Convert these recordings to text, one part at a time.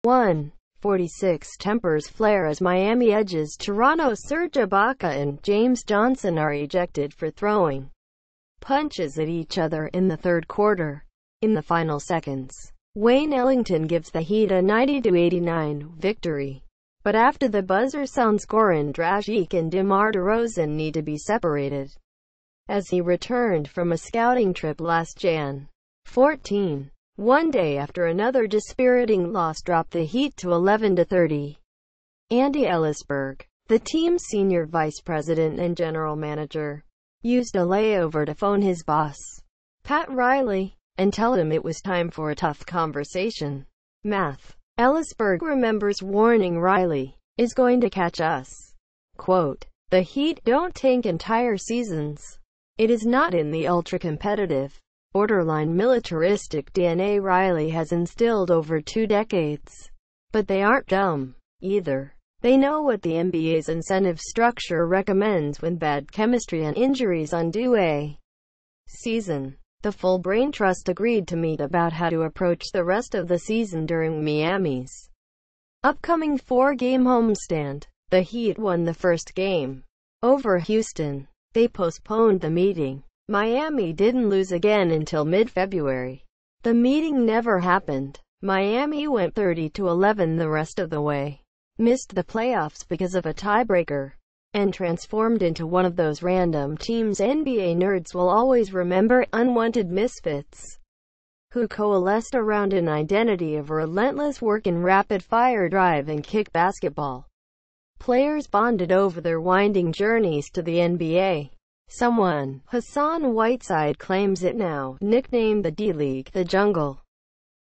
1:46 Tempers flare as Miami edges Toronto. Serge Ibaka and James Johnson are ejected for throwing punches at each other in the third quarter. In the final seconds, Wayne Ellington gives the Heat a 90-89 victory. But after the buzzer sounds, Goran Dragic and DeMar DeRozan need to be separated, as he returned from a scouting trip last Jan. 14. One day after another dispiriting loss dropped the Heat to 11-30. Andy Ellisberg, the team's senior vice president and general manager, used a layover to phone his boss, Pat Riley, and tell him it was time for a tough conversation. Math. Ellisberg remembers warning Riley, "Is going to catch us." Quote, "The Heat don't tank entire seasons. It is not in the ultra-competitive, borderline militaristic DNA Riley has instilled over 2 decades. But they aren't dumb, either. They know what the NBA's incentive structure recommends when bad chemistry and injuries undo a season." The Full Brain Trust agreed to meet about how to approach the rest of the season during Miami's upcoming 4-game homestand. The Heat won the first game over Houston. They postponed the meeting. Miami didn't lose again until mid-February. The meeting never happened. Miami went 30-11 the rest of the way, missed the playoffs because of a tiebreaker, and transformed into one of those random teams NBA nerds will always remember, unwanted misfits, who coalesced around an identity of relentless work and rapid-fire drive and kick basketball. Players bonded over their winding journeys to the NBA. Someone, Hassan Whiteside, claims it now, nicknamed the D-League the Jungle,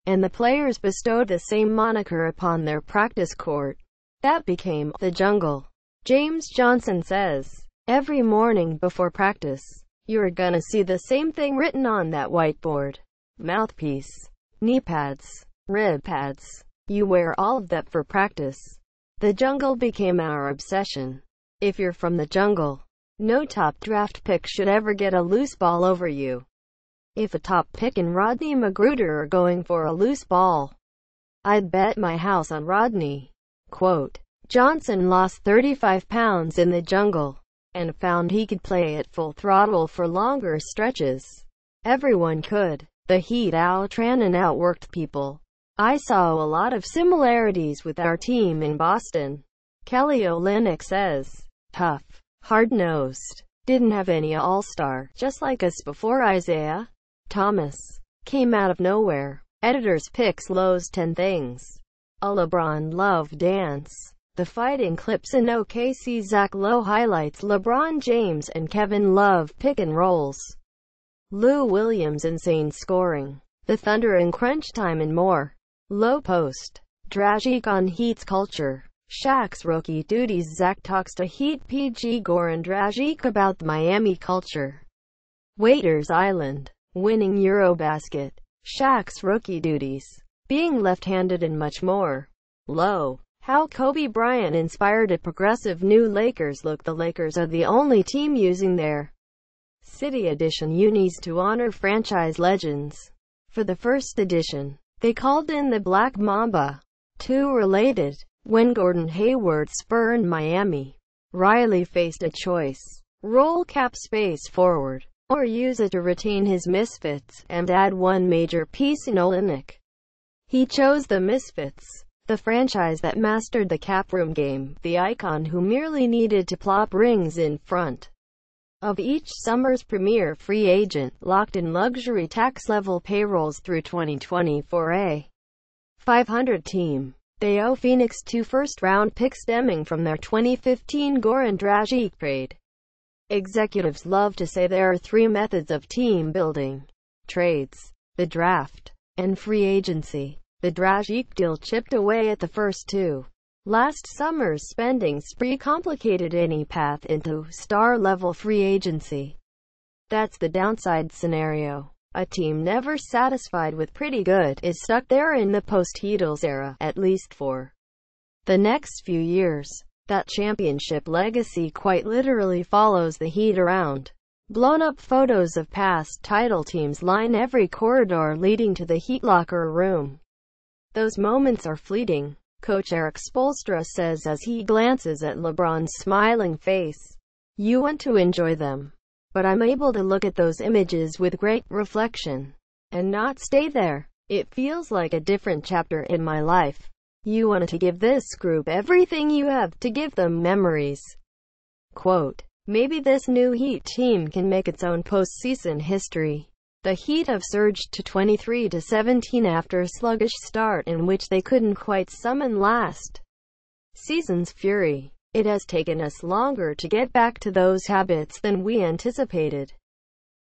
and the players bestowed the same moniker upon their practice court. That became the Jungle. James Johnson says, "Every morning before practice, you're gonna see the same thing written on that whiteboard. Mouthpiece, knee pads, rib pads. You wear all of that for practice." The Jungle became our obsession. If you're from the Jungle, no top draft pick should ever get a loose ball over you. If a top pick and Rodney Magruder are going for a loose ball, I'd bet my house on Rodney. Quote, "Johnson lost 35 pounds in the Jungle, and found he could play at full throttle for longer stretches. Everyone could. The Heat outran and outworked people. I saw a lot of similarities with our team in Boston." Kelly Olynyk says, "Tough, hard-nosed, didn't have any all-star, just like us before Isaiah Thomas came out of nowhere." Editors picks Lowe's 10 things a LeBron Love dance. The Fighting Clips in OKC. Zach Lowe highlights LeBron James and Kevin Love pick and rolls. Lou Williams' insane scoring. The Thunder in crunch time and more. Lowe post. Dragic on Heat's culture. Shaq's rookie duties. Zach talks to Heat PG Goran Dragic about the Miami culture. Waiters Island. Winning Eurobasket. Shaq's rookie duties. Being left-handed and much more. Lowe. How Kobe Bryant inspired a progressive new Lakers look. The Lakers are the only team using their City Edition unis to honor franchise legends. For the first edition, they called in the Black Mamba. 2 related. When Gordon Hayward spurned Miami, Riley faced a choice: roll cap space forward, or use it to retain his misfits and add one major piece in Olynyk. He chose the misfits. The franchise that mastered the caproom game, the icon who merely needed to plop rings in front of each summer's premier free agent, locked in luxury tax-level payrolls through 2020 for a .500 team. They owe Phoenix 2 first-round picks stemming from their 2015 Goran Dragic trade. Executives love to say there are 3 methods of team building: trades, the draft, and free agency. The Dragic deal chipped away at the first 2. Last summer's spending spree complicated any path into star-level free agency. That's the downside scenario. A team never satisfied with pretty good is stuck there in the post-Heatles era, at least for the next few years. That championship legacy quite literally follows the Heat around. Blown-up photos of past title teams line every corridor leading to the Heat locker room. Those moments are fleeting, Coach Erik Spoelstra says as he glances at LeBron's smiling face. You want to enjoy them. But I'm able to look at those images with great reflection and not stay there. It feels like a different chapter in my life. You want to give this group everything you have to give them memories. Quote, maybe this new Heat team can make its own postseason history. The Heat have surged to 23-17 after a sluggish start in which they couldn't quite summon last season's fury. It has taken us longer to get back to those habits than we anticipated.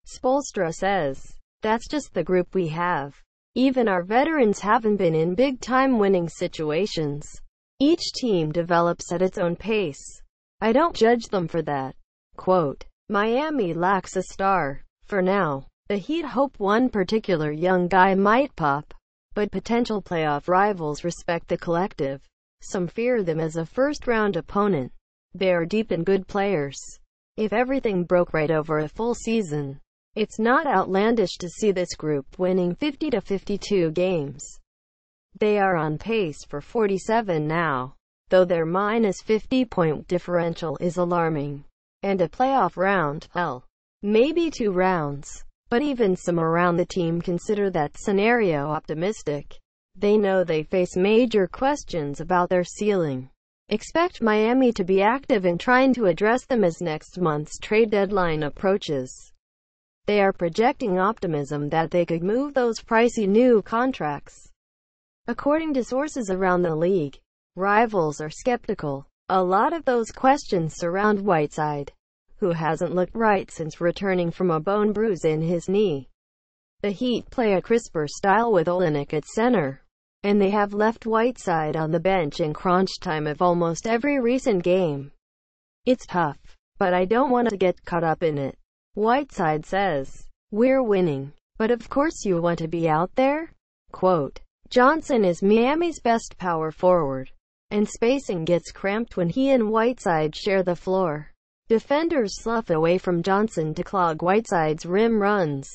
Spoelstra says, that's just the group we have. Even our veterans haven't been in big-time winning situations. Each team develops at its own pace. I don't judge them for that. Quote, Miami lacks a star. For now, the Heat hope one particular young guy might pop. But potential playoff rivals respect the collective. Some fear them as a first-round opponent. They are deep in good players. If everything broke right over a full season, it's not outlandish to see this group winning 50-52 games. They are on pace for 47 now, though their minus 50-point differential is alarming. And a playoff round, hell, maybe 2 rounds. But even some around the team consider that scenario optimistic. They know they face major questions about their ceiling. Expect Miami to be active in trying to address them as next month's trade deadline approaches. They are projecting optimism that they could move those pricey new contracts. According to sources around the league, rivals are skeptical. A lot of those questions surround Whiteside, who hasn't looked right since returning from a bone bruise in his knee. The Heat play a crisper style with Olynyk at center, and they have left Whiteside on the bench in crunch time of almost every recent game. It's tough, but I don't want to get caught up in it. Whiteside says, we're winning, but of course you want to be out there? Quote, Johnson is Miami's best power forward, and spacing gets cramped when he and Whiteside share the floor. Defenders slough away from Johnson to clog Whiteside's rim runs.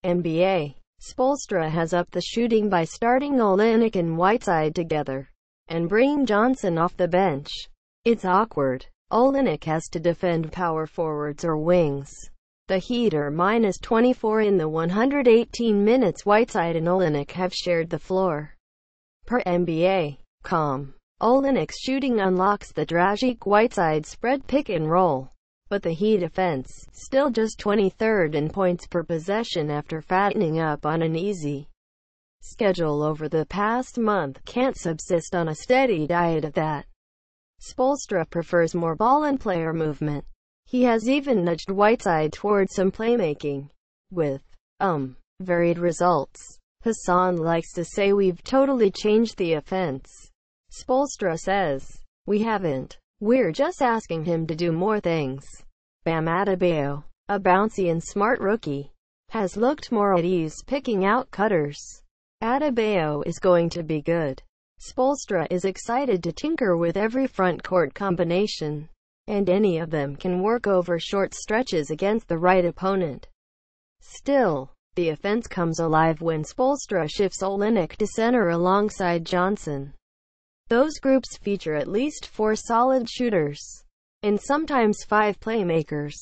NBA. Spoelstra has upped the shooting by starting Olynyk and Whiteside together, and bringing Johnson off the bench. It's awkward. Olynyk has to defend power forwards or wings. The Heat are minus 24 in the 118 minutes Whiteside and Olynyk have shared the floor. Per NBA.com. Olynyk's shooting unlocks the Dragic-Whiteside spread pick and roll. But the Heat offense, still just 23rd in points per possession after fattening up on an easy schedule over the past month, can't subsist on a steady diet of that. Spoelstra prefers more ball and player movement. He has even nudged Whiteside towards some playmaking, with, varied results. Hassan likes to say we've totally changed the offense. Spoelstra says, we haven't. We're just asking him to do more things. Bam Adebayo, a bouncy and smart rookie, has looked more at ease picking out cutters. Adebayo is going to be good. Spoelstra is excited to tinker with every front court combination, and any of them can work over short stretches against the right opponent. Still, the offense comes alive when Spoelstra shifts Olynyk to center alongside Johnson. Those groups feature at least 4 solid shooters, and sometimes 5 playmakers.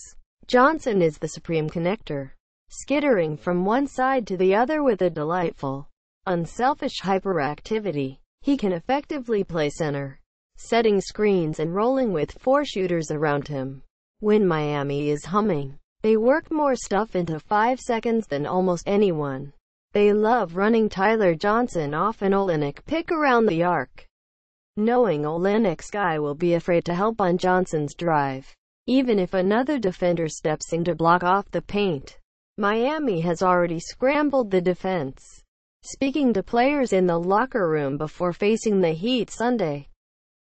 Johnson is the supreme connector, skittering from one side to the other with a delightful, unselfish hyperactivity. He can effectively play center, setting screens and rolling with 4 shooters around him. When Miami is humming, they work more stuff into 5 seconds than almost anyone. They love running Tyler Johnson off an Olynyk pick around the arc, knowing Olynyk's guy will be afraid to help on Johnson's drive, even if another defender steps in to block off the paint. Miami has already scrambled the defense. Speaking to players in the locker room before facing the Heat Sunday,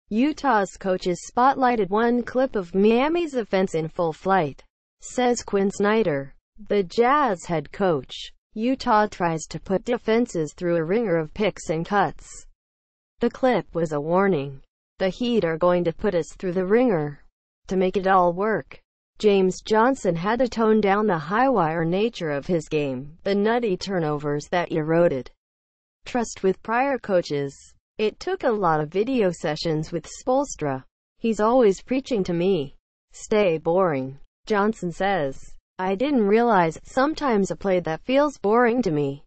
Utah's coaches spotlighted one clip of Miami's offense in full flight. Says Quinn Snyder, the Jazz head coach, Utah tries to put defenses through a ringer of picks and cuts. The clip was a warning. The Heat are going to put us through the ringer to make it all work. James Johnson had to tone down the high-wire nature of his game, the nutty turnovers that eroded trust with prior coaches. It took a lot of video sessions with Spoelstra. He's always preaching to me. Stay boring. Johnson says, I didn't realize sometimes a play that feels boring to me.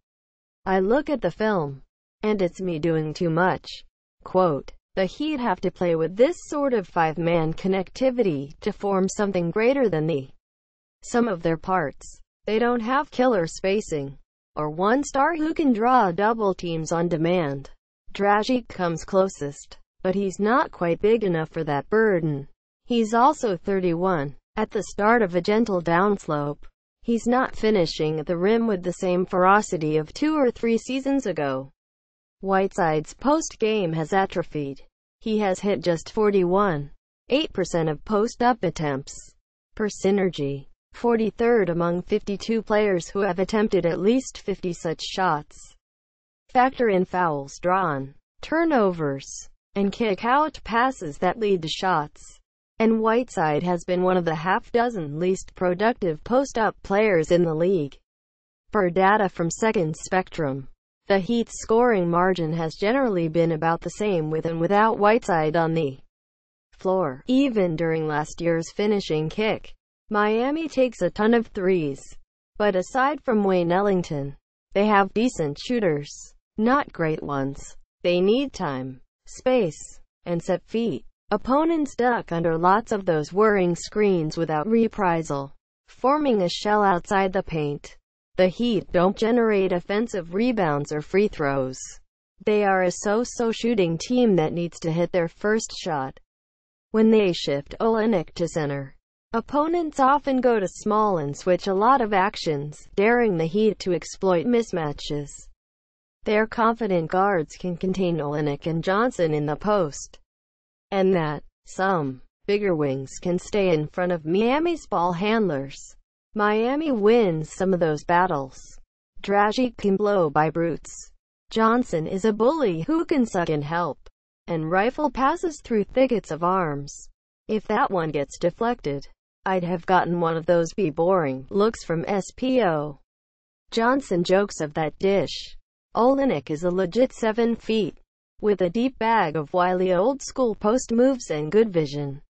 I look at the film, and it's me doing too much. Quote, the Heat have to play with this sort of five-man connectivity to form something greater than the sum of their parts. They don't have killer spacing, or one star who can draw double teams on demand. Dragic comes closest, but he's not quite big enough for that burden. He's also 31. At the start of a gentle downslope, he's not finishing at the rim with the same ferocity of 2 or 3 seasons ago. Whiteside's post-game has atrophied. He has hit just 41.8% of post-up attempts per synergy, 43rd among 52 players who have attempted at least 50 such shots. Factor in fouls drawn, turnovers, and kick-out passes that lead to shots, and Whiteside has been one of the half-dozen least productive post-up players in the league. Per data from Second Spectrum, the Heat's scoring margin has generally been about the same with and without Whiteside on the floor. Even during last year's finishing kick, Miami takes a ton of threes. But aside from Wayne Ellington, they have decent shooters. Not great ones. They need time, space, and set feet. Opponents duck under lots of those whirring screens without reprisal, forming a shell outside the paint. The Heat don't generate offensive rebounds or free throws. They are a so-so shooting team that needs to hit their first shot. When they shift Olynyk to center, opponents often go to small and switch a lot of actions, daring the Heat to exploit mismatches. Their confident guards can contain Olynyk and Johnson in the post, and that some bigger wings can stay in front of Miami's ball handlers. Miami wins some of those battles. Dragic can blow by brutes. Johnson is a bully who can suck and help, and rifle passes through thickets of arms. If that one gets deflected, I'd have gotten one of those boring looks from SPO. Johnson jokes of that dish. Olynyk is a legit 7 feet, with a deep bag of wily old-school post moves and good vision.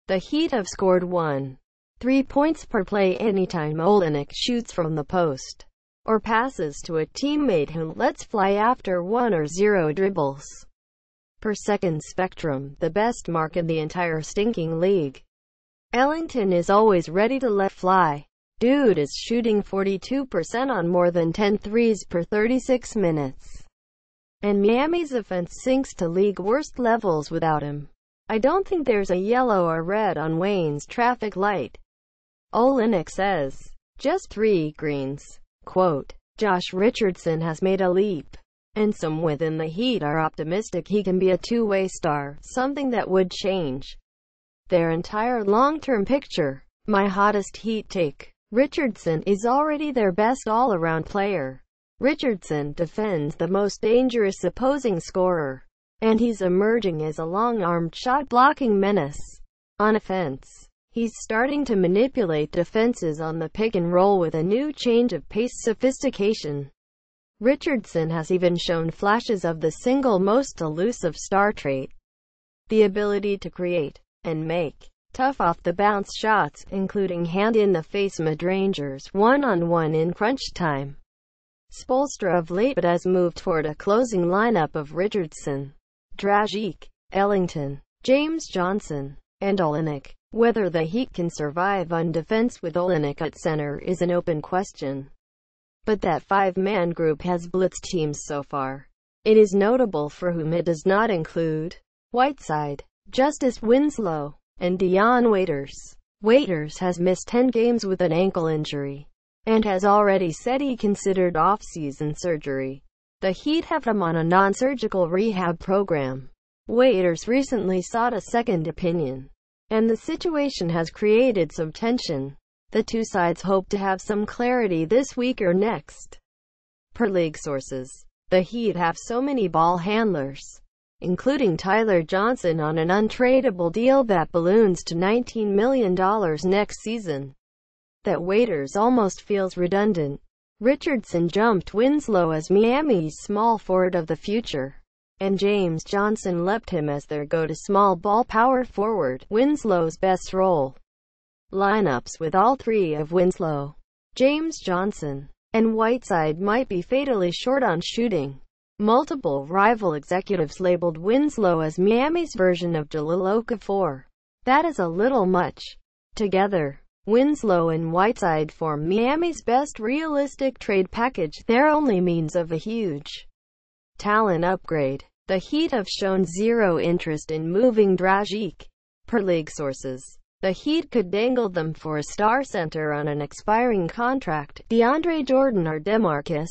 The Heat have scored 1.3 points per play anytime Olynyk shoots from the post, or passes to a teammate who lets fly after 1 or 0 dribbles. Per Second Spectrum, the best mark in the entire stinking league. Ellington is always ready to let fly. Dude is shooting 42% on more than 10 threes per 36 minutes. And Miami's offense sinks to league worst levels without him. I don't think there's a yellow or red on Wayne's traffic light. Olynyk says, just 3 greens. Quote, Josh Richardson has made a leap, and some within the Heat are optimistic he can be a two-way star, something that would change their entire long-term picture. My hottest Heat take. Richardson is already their best all-around player. Richardson defends the most dangerous opposing scorer, and he's emerging as a long-armed shot-blocking menace. On offense, he's starting to manipulate defenses on the pick and roll with a new change of pace sophistication. Richardson has even shown flashes of the single most elusive star trait: the ability to create and make tough off-the-bounce shots, including hand-in-the-face mid-rangers one-on-one in crunch time. Spoelstra of late has moved toward a closing lineup of Richardson, Dragic, Ellington, James Johnson, and Olynyk. Whether the Heat can survive on defense with Olynyk at center is an open question. But that five-man group has blitzed teams so far. It is notable for whom it does not include Whiteside, Justice Winslow, and Dion Waiters. Waiters has missed 10 games with an ankle injury, and has already said he considered off-season surgery. The Heat have him on a non-surgical rehab program. Waiters recently sought a second opinion, and the situation has created some tension. The two sides hope to have some clarity this week or next. Per league sources, the Heat have so many ball handlers, including Tyler Johnson on an untradeable deal that balloons to $19 million next season, that Waiters almost feels redundant. Richardson jumped Winslow as Miami's small forward of the future, and James Johnson left him as their go-to small ball power forward. Winslow's best role lineups with all three of Winslow, James Johnson, and Whiteside might be fatally short on shooting. Multiple rival executives labeled Winslow as Miami's version of Jahlil Okafor. That is a little much. Together, Winslow and Whiteside form Miami's best realistic trade package, their only means of a huge talent upgrade. The Heat have shown zero interest in moving Dragic. Per league sources, the Heat could dangle them for a star center on an expiring contract, DeAndre Jordan or DeMarcus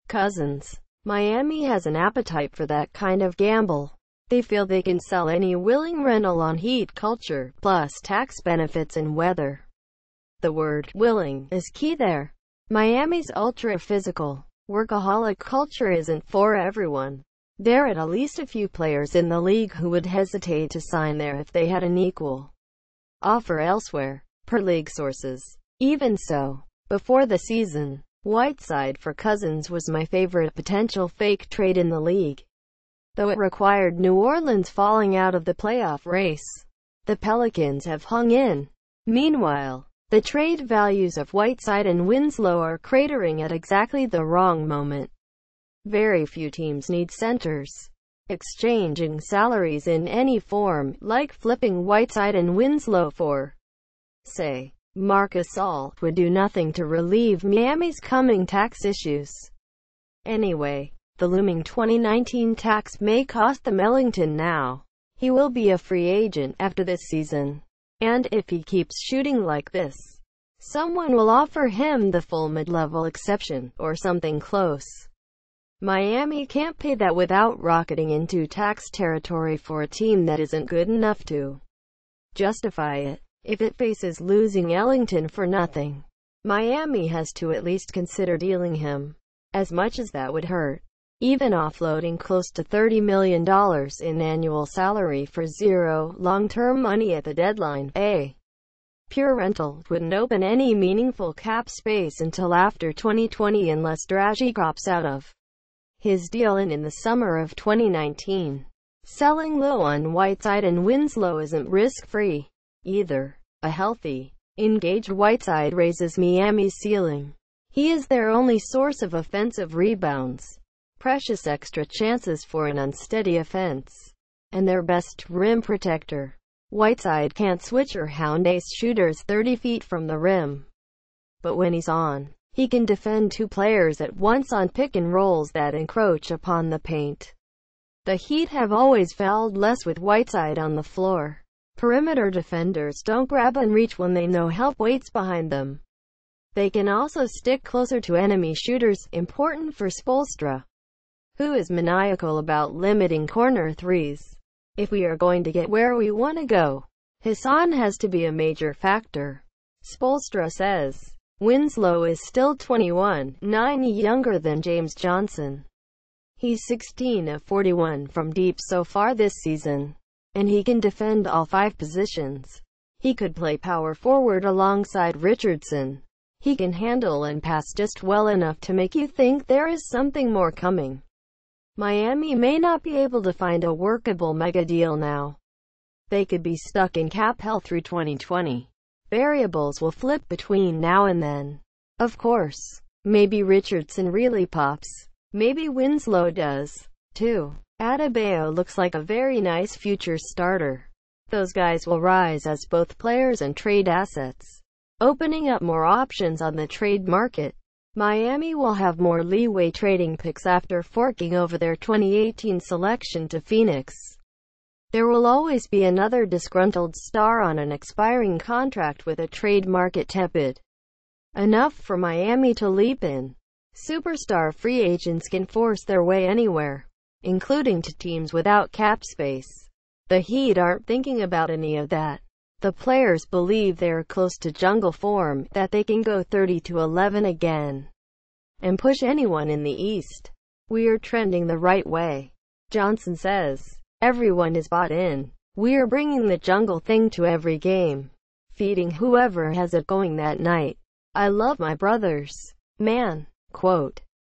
Cousins. Miami has an appetite for that kind of gamble. They feel they can sell any willing rental on Heat culture, plus tax benefits and weather. The word willing is key there. Miami's ultra-physical, workaholic culture isn't for everyone. There are at least a few players in the league who would hesitate to sign there if they had an equal offer elsewhere, per league sources. Even so, before the season, Whiteside for Cousins was my favorite potential fake trade in the league, though it required New Orleans falling out of the playoff race. The Pelicans have hung in. Meanwhile, the trade values of Whiteside and Winslow are cratering at exactly the wrong moment. Very few teams need centers. Exchanging salaries in any form, like flipping Whiteside and Winslow for, say, Marc Gasol, would do nothing to relieve Miami's coming tax issues. Anyway, the looming 2019 tax may cost them Ellington now. He will be a free agent after this season. And if he keeps shooting like this, someone will offer him the full mid-level exception, or something close. Miami can't pay that without rocketing into tax territory for a team that isn't good enough to justify it. If it faces losing Ellington for nothing, Miami has to at least consider dealing him. As much as that would hurt, even offloading close to $30 million in annual salary for zero long-term money at the deadline, a pure rental, wouldn't open any meaningful cap space until after 2020 unless Dragic opts out of his deal in the summer of 2019. Selling low on Whiteside and Winslow isn't risk-free either. A healthy, engaged Whiteside raises Miami's ceiling. He is their only source of offensive rebounds, precious extra chances for an unsteady offense, and their best rim protector. Whiteside can't switch or hound ace shooters 30 feet from the rim, but when he's on, he can defend two players at once on pick and rolls that encroach upon the paint. The Heat have always fouled less with Whiteside on the floor. Perimeter defenders don't grab and reach when they know help waits behind them. They can also stick closer to enemy shooters, important for Spoelstra, who is maniacal about limiting corner threes. If we are going to get where we want to go, Hassan has to be a major factor. Spoelstra says Winslow is still 21, 9 younger than James Johnson. He's 16 of 41 from deep so far this season, and he can defend all 5 positions. He could play power forward alongside Richardson. He can handle and pass just well enough to make you think there is something more coming. Miami may not be able to find a workable mega deal now. They could be stuck in cap hell through 2020. Variables will flip between now and then. Of course, maybe Richardson really pops. Maybe Winslow does, too. Adebayo looks like a very nice future starter. Those guys will rise as both players and trade assets, opening up more options on the trade market. Miami will have more leeway trading picks after forking over their 2018 selection to Phoenix. There will always be another disgruntled star on an expiring contract with a trade market tepid enough for Miami to leap in. Superstar free agents can force their way anywhere, including to teams without cap space. The Heat aren't thinking about any of that. The players believe they're close to jungle form, that they can go 30-11 again and push anyone in the East. We are trending the right way, Johnson says. Everyone is bought in. We are bringing the jungle thing to every game, feeding whoever has it going that night. I love my brothers. Man. Quote,